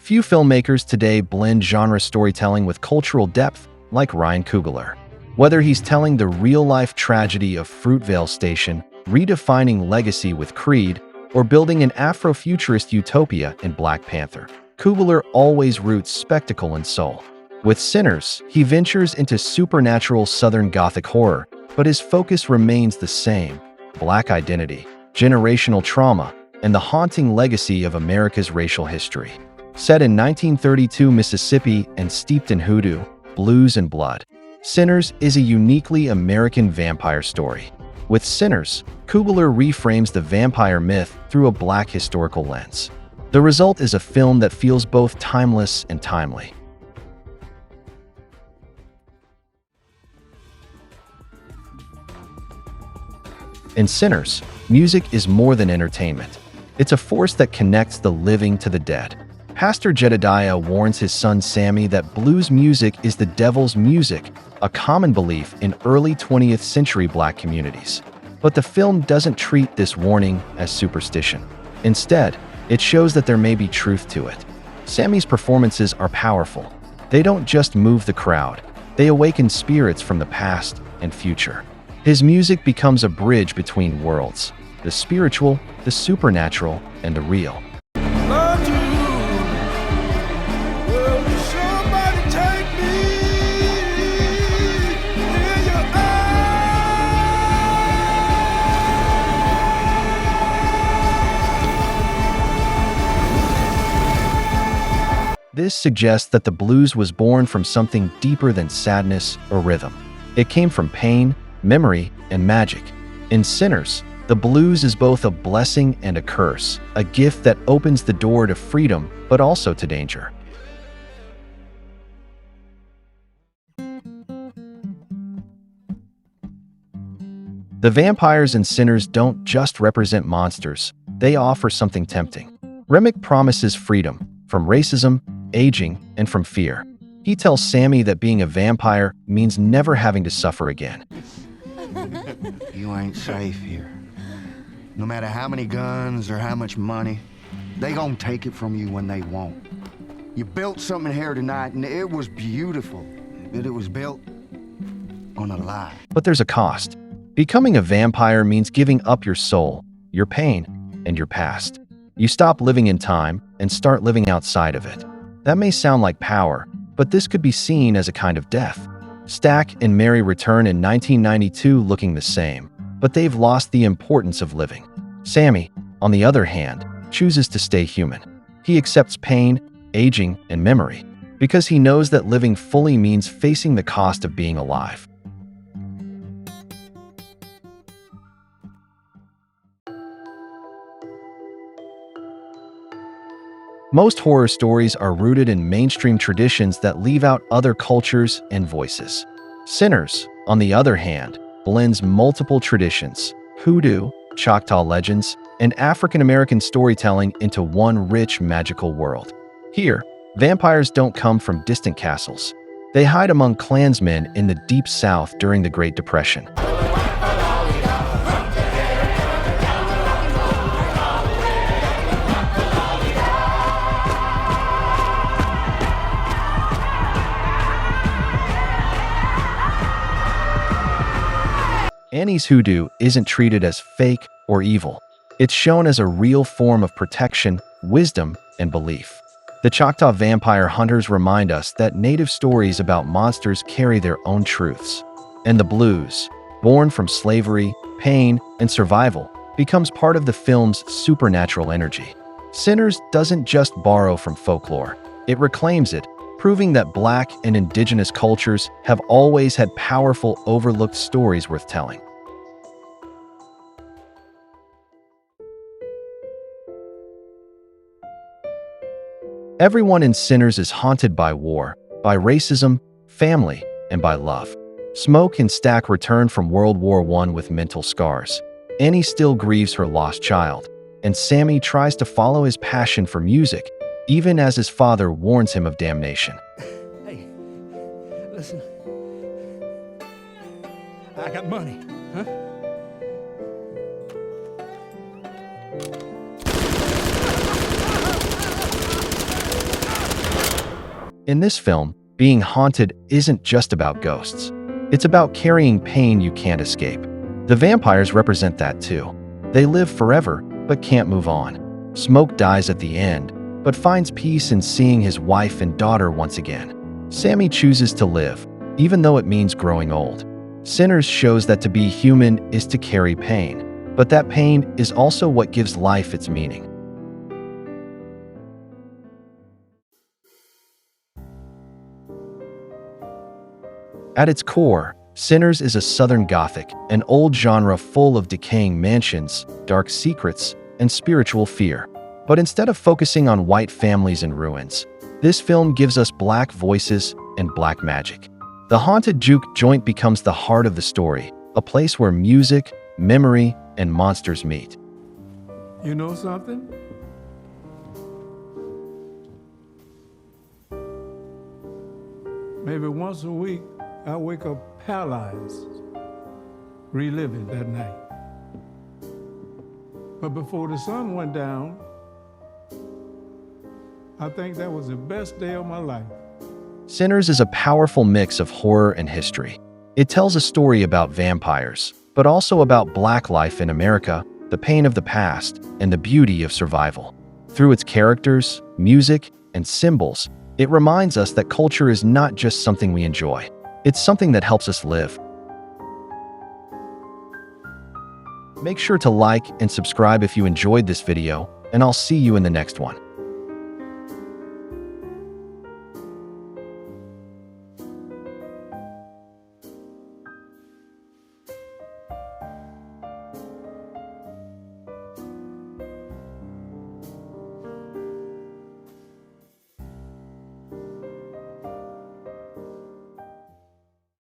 Few filmmakers today blend genre storytelling with cultural depth like Ryan Coogler. Whether he's telling the real-life tragedy of Fruitvale Station, redefining legacy with Creed, or building an Afrofuturist utopia in Black Panther, Coogler always roots spectacle and soul. With Sinners, he ventures into supernatural Southern Gothic horror, but his focus remains the same: Black identity, generational trauma, and the haunting legacy of America's racial history. Set in 1932 Mississippi and steeped in hoodoo, blues, and blood, Sinners is a uniquely American vampire story. With Sinners, Coogler reframes the vampire myth through a Black historical lens. The result is a film that feels both timeless and timely. In Sinners, music is more than entertainment. It's a force that connects the living to the dead. Pastor Jedediah warns his son Sammy that blues music is the devil's music, a common belief in early 20th century Black communities. But the film doesn't treat this warning as superstition. Instead, it shows that there may be truth to it. Sammy's performances are powerful. They don't just move the crowd, they awaken spirits from the past and future. His music becomes a bridge between worlds: the spiritual, the supernatural, and the real. This suggests that the blues was born from something deeper than sadness or rhythm. It came from pain, memory, and magic. In Sinners, the blues is both a blessing and a curse, a gift that opens the door to freedom but also to danger. The vampires in Sinners don't just represent monsters, they offer something tempting. Remick promises freedom from racism, aging, and from fear. He tells Sammy that being a vampire means never having to suffer again. You ain't safe here. No matter how many guns or how much money, they gonna take it from you when they want. You built something here tonight, and it was beautiful, but it was built on a lie. But there's a cost. Becoming a vampire means giving up your soul, your pain, and your past. You stop living in time and start living outside of it. That may sound like power, but this could be seen as a kind of death. Stack and Mary return in 1992 looking the same, but they've lost the importance of living. Sammy, on the other hand, chooses to stay human. He accepts pain, aging, and memory, because he knows that living fully means facing the cost of being alive. Most horror stories are rooted in mainstream traditions that leave out other cultures and voices. Sinners, on the other hand, blends multiple traditions: Hoodoo, Choctaw legends, and African American storytelling into one rich, magical world. Here, vampires don't come from distant castles. They hide among Klansmen in the Deep South during the Great Depression. Annie's hoodoo isn't treated as fake or evil. It's shown as a real form of protection, wisdom, and belief. The Choctaw vampire hunters remind us that native stories about monsters carry their own truths. And the blues, born from slavery, pain, and survival, becomes part of the film's supernatural energy. Sinners doesn't just borrow from folklore, it reclaims it, proving that Black and Indigenous cultures have always had powerful, overlooked stories worth telling. Everyone in Sinners is haunted by war, by racism, family, and by love. Smoke and Stack return from World War I with mental scars. Annie still grieves her lost child, and Sammy tries to follow his passion for music, even as his father warns him of damnation. Hey, listen. I got money, huh? In this film, being haunted isn't just about ghosts. It's about carrying pain you can't escape. The vampires represent that too. They live forever, but can't move on. Smoke dies at the end, but finds peace in seeing his wife and daughter once again. Sammy chooses to live, even though it means growing old. Sinners shows that to be human is to carry pain, but that pain is also what gives life its meaning. At its core, Sinners is a Southern Gothic, an old genre full of decaying mansions, dark secrets, and spiritual fear. But instead of focusing on white families and ruins, this film gives us black voices and black magic. The haunted juke joint becomes the heart of the story, a place where music, memory, and monsters meet. You know something? Maybe once a week, I wake up paralyzed, reliving that night. But before the sun went down, I think that was the best day of my life. Sinners is a powerful mix of horror and history. It tells a story about vampires, but also about black life in America, the pain of the past, and the beauty of survival. Through its characters, music, and symbols, it reminds us that culture is not just something we enjoy. It's something that helps us live. Make sure to like and subscribe if you enjoyed this video, and I'll see you in the next one.